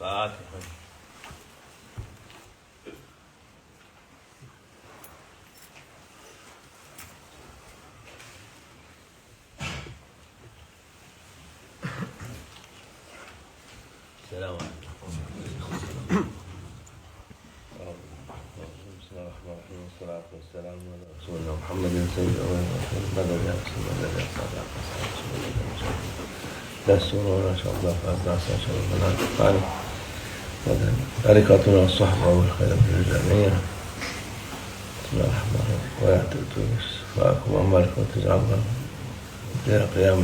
Fatiha. Selamun aleyküm. Bismillahirrahmanirrahim. Salatu vesselamu ala Resulina Muhammedin seyyidina Muhammedin Destur ve şallah fazlası şallah Hakkani tarikatuna sahba ve hayra bil camiye. Bismillahirrahmanirrahim. Ve ya'tutus fa'akum amalik ve tecavvan diye kıyam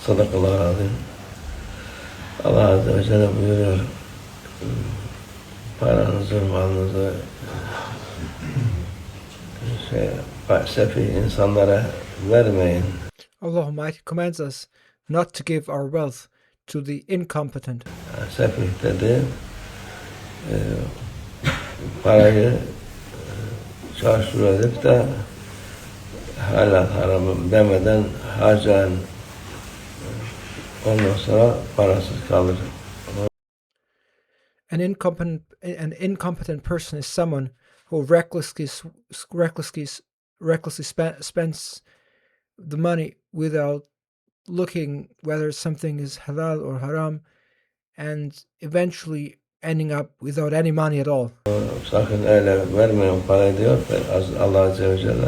sadakallahu azim. Allah Azze ve Celle buyuruyor, paranızı, malınızı sefih insanlara vermeyin. Allah Almighty commands us not to give our wealth to the incompetent. Sefih dedi, parayı çarşur edip de halal haramım demeden harcayan, ondan sonra parasız kalır. An incompetent person is someone who recklessly spends the money without looking whether something is halal or haram, and eventually ending up without any money at all. Sakın öyle vermeyin parayı diyor Allah Azze ve Celle.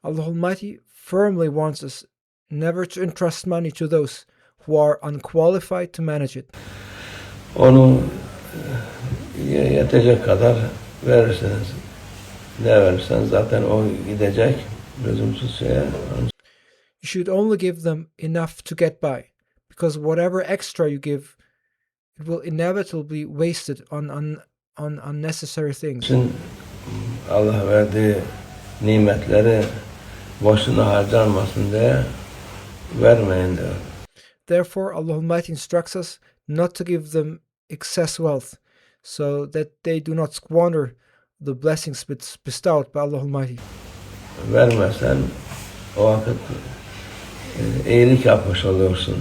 Allah Almighty firmly wants us never to entrust money to those who are unqualified to manage it. Onu yetecek kadar verirsiniz. Ne verirsen zaten o gidecek lüzumsuz şeye. You should only give them enough to get by, because whatever extra you give, it will inevitably be wasted on unnecessary things. Için Allah verdiği nimetleri boşuna harcanmasın diye vermeyin diyor. Therefore, Allah Almighty instructs us not to give them excess wealth, so that they do not squander the blessings bestowed by Allah Almighty. Vermesen o vakit iyilik yapmış oluyorsun.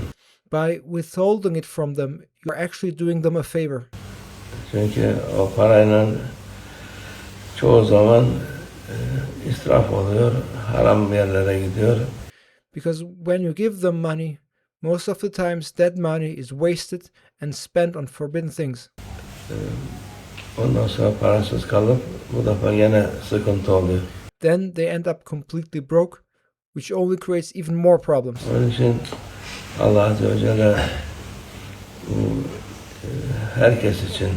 By withholding it from them, you're actually doing them a favor. Çünkü o parayla çoğu zaman israf oluyor, haram yerlere gidiyor. Because when you give them money, most of the times that money is wasted and spent on forbidden things. Ondan sonra parasız kalıp bu defa yine sıkıntı oluyor. Then they end up completely broke, which only creates even more problems. Onun için Allah Azze ve Celle herkes için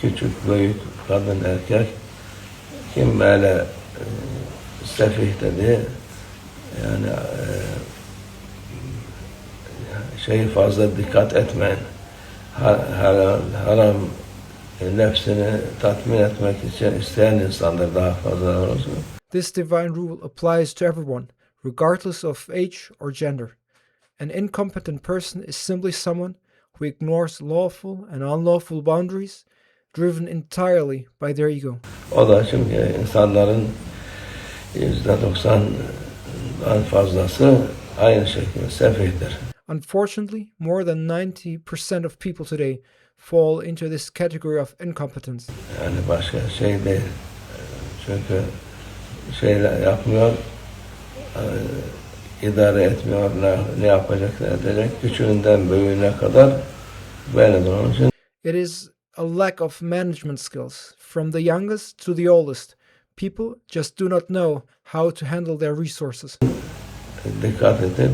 küçük, büyük, kadın, erkek kim böyle sefih dedi yani şeyi fazla dikkat etmeyin. Haram nefsini tatmin etmek için isteyen insanlar daha fazla olsun. This divine rule applies to everyone, regardless of age or gender. An incompetent person is simply someone who ignores lawful and unlawful boundaries, driven entirely by their ego. O da çünkü insanların %90'dan fazlası aynı şekilde sefihtir. Unfortunately, more than 90% of people today fall into this category of incompetence. Yani başka şey değil. Çünkü şeyler yapmıyor, idare etmiyor, ne yapacak, ne edecek. Küçüğünden büyüğüne kadar böyledir onun için. It is a lack of management skills. From the youngest to the oldest, people just do not know how to handle their resources. Dikkat edip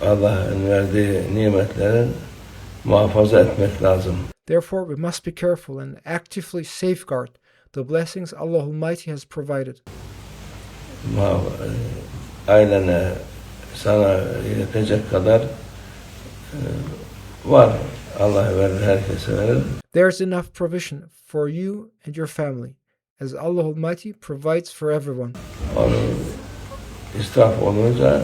Allah'ın verdiği nimetlerin muhafaza etmek lazım. Therefore, we must be careful and actively safeguard the blessings Allah Almighty has provided. Ailene, sana yetecek kadar var. Allah verir, herkese verir. There's enough provision for you and your family, as Allah Almighty provides for everyone. Onun israf olunca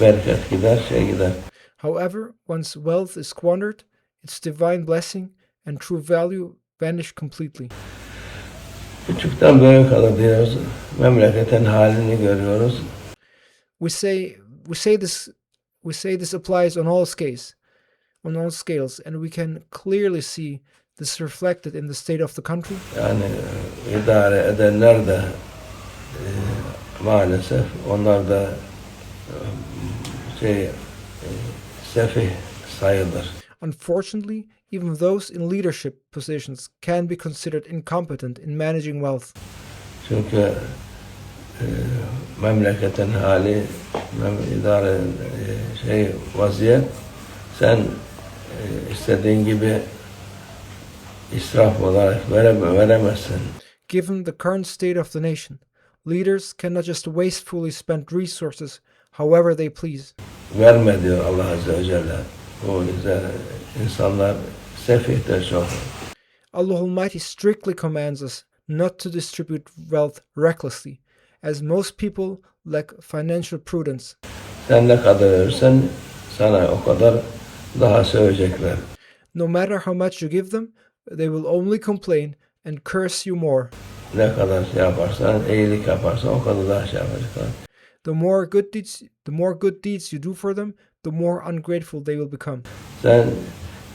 bereket gider, şey gider. However, once wealth is squandered, its divine blessing and true value vanish completely. Küçükten büyüğe kadar diyoruz. Memleketin halini görüyoruz. We say this applies on all scales. on all scales, and we can clearly see this reflected in the state of the country. Yani idare edenler de maalesef onlar da sefih sayılır. Unfortunately, even those in leadership positions can be considered incompetent in managing wealth. Çünkü memleketin hali, idare vaziyet, sen istediğin gibi israf olarak veremezsin. Given the current state of the nation, leaders cannot just wastefully spend resources however they please. Verme diyor Allah Azze ve Celle. O yüzden insanlar sefihtir çok. Allah Almighty strictly commands us not to distribute wealth recklessly, as most people lack financial prudence. Sen ne kadar verirsen sana o kadar daha söyleyecekler. No matter how much you give them, they will only complain and curse you more. Ne kadar yaparsan, iyilik yaparsan o kadar daha yapacaklar. The more good deeds you do for them, the more ungrateful they will become. Sen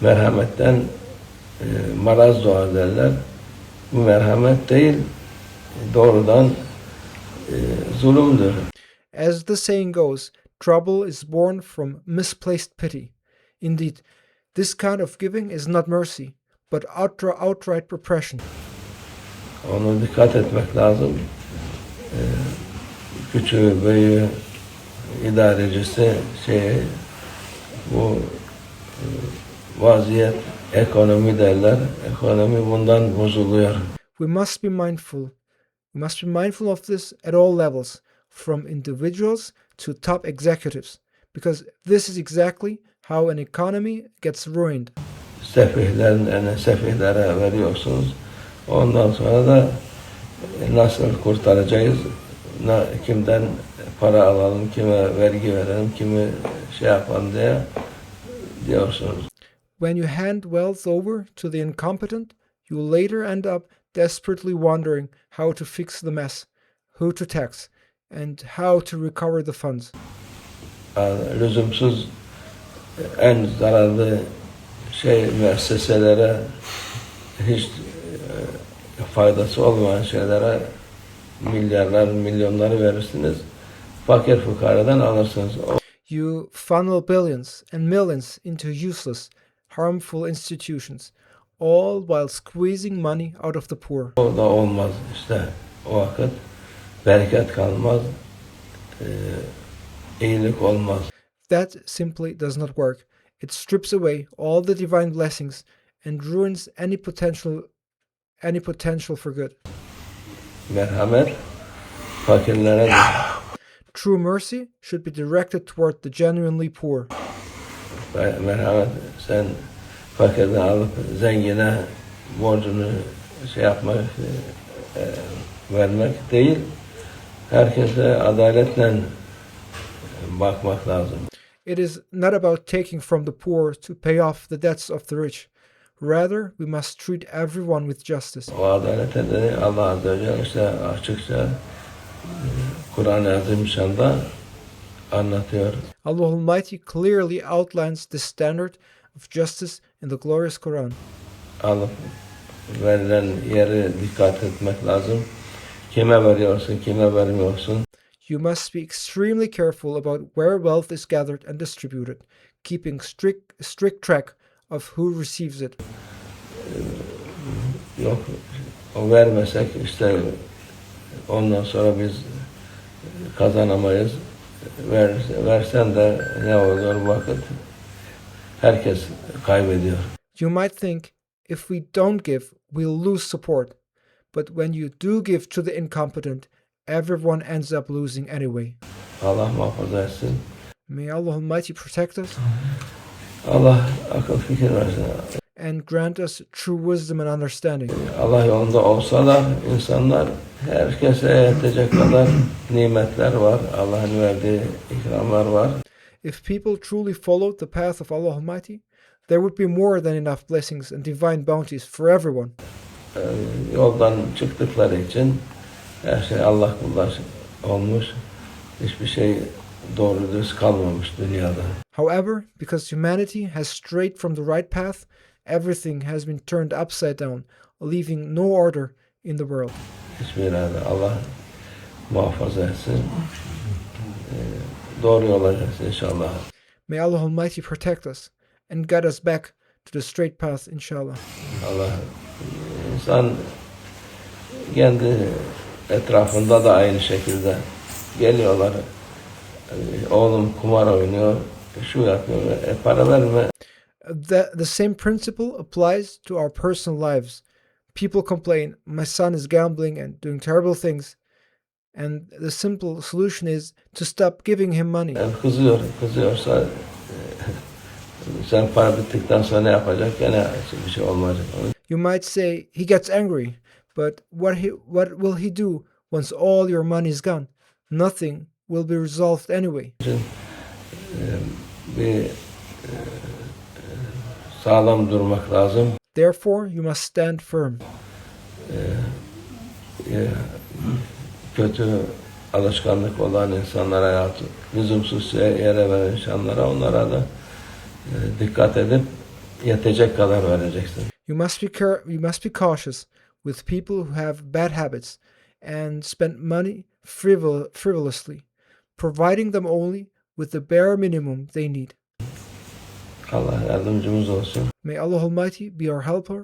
merhametten maraz doğar derler. Bu merhamet değil, doğrudan zulümdür. As the saying goes, trouble is born from misplaced pity. Indeed, this kind of giving is not mercy, but outright repression. Onu dikkat etmek lazım. Küçüğü, büyüğü, idarecisi, bu vaziyet, ekonomi derler. Ekonomi bundan bozuluyor. We must be mindful. We must be mindful of this at all levels, from individuals to top executives, because this is exactly how an economy gets ruined. Sefihlere veriyorsunuz. Ondan sonra da nasıl kurtaracağız? Kimden para alalım, kime vergi verelim, kimi yapalım diyorsunuz. When you hand wealth over to the incompetent, you will later end up desperately wondering how to fix the mess, who to tax, and how to recover the funds. Lüzumsuz en zararlı müesseselere, hiç faydası olmayan şeylere milyonları verirsiniz. Fakir fukaradan alırsınız. You funnel billions and millions into useless, harmful institutions, all while squeezing money out of the poor. O da olmaz işte. O vakit bereket kalmaz, iyilik olmaz. That simply does not work. It strips away all the divine blessings and ruins any potential for good. Merhamet fakirlere True mercy should be directed toward the genuinely poor. merhamet sen fakirden alıp zengine borcunu yapmak, vermek değil. Herkese adaletle bakmak lazım. It is not about taking from the poor to pay off the debts of the rich. Rather, we must treat everyone with justice. O adalete de Allah Azze ve Celle işte açıkça Kur'an-ı Azimüşşan'da anlatıyor. Allah Almighty clearly outlines the standard of justice in the glorious Quran. Alıp verilen yere dikkat etmek lazım. Kime veriyorsun, kime vermiyorsun. You must be extremely careful about where wealth is gathered and distributed, keeping strict track of who receives it. Yok, o vermesek işte ondan sonra biz kazanamayız. Versen de ne oluyor bu vakit? Herkes kaybediyor. You might think, if we don't give, we'll lose support. But when you do give to the incompetent, everyone ends up losing anyway. Allah muhafaza etsin. May Allah Almighty protect us Allah akıl fikir versin. and grant us true wisdom and understanding. Allah yolunda olsalar insanlar herkese yetecek kadar nimetler var. Allah'ın verdiği ikramlar var. If people truly followed the path of Allah Almighty, there would be more than enough blessings and divine bounties for everyone. Yoldan çıktıkları için her şey Allah kullar olmuş. Hiçbir şey doğru düz kalmamış dünyada. However, because humanity has strayed from the right path, everything has been turned upside down, leaving no order in the world. Hiçbir yerde Allah muhafaza etsin. Doğru yola gelsin inşallah. May Allah Almighty protect us and guide us back to the straight path, inshallah. Allah insan kendi etrafında da aynı şekilde geliyorlar. Oğlum kumar oynuyor, şu yapıyor, para verme. The same principle applies to our personal lives. People complain, my son is gambling and doing terrible things. And the simple solution is to stop giving him money. Yani kızıyorsa sen para bittikten sonra ne yapacak? Gene bir şey olmayacak. You might say he gets angry, but what will he do once all your money is gone? Nothing will be resolved anyway. Bir sağlam durmak lazım. Therefore, you must stand firm. Kötü alışkanlık olan insanlara hayatı lüzumsuz yere veren insanlara onlara da dikkat edip yetecek kadar vereceksin. You must be cautious with people who have bad habits and spend money frivolously, providing them only with the bare minimum they need. Allah yardımcımız olsun. May Allah Almighty be our helper.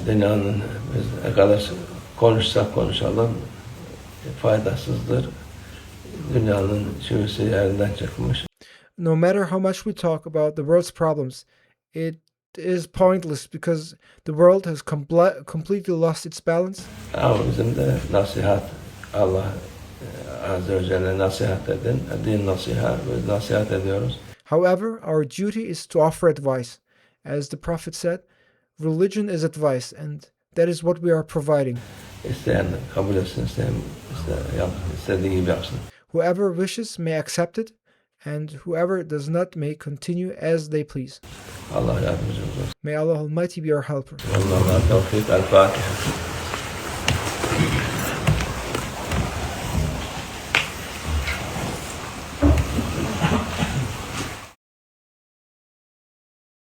Dünyanın biz ne kadar konuşsak konuşalım faydasızdır. Dünyanın çivisi yerinden çıkmış. No matter how much we talk about the world's problems, it is pointless because the world has completely lost its balance. Ama bizim de nasihat, Allah Azze ve Celle nasihat edin, din nasihat, biz nasihat ediyoruz. However, our duty is to offer advice. As the Prophet said, religion is advice, and that is what we are providing. İsteyen kabul etsin, istediği gibi yapsın. Whoever wishes may accept it, and whoever does not may continue as they please. Allah yardımcımız olsun. May Allah Almighty be our helper. Allah'a tevfik, el-Fatiha.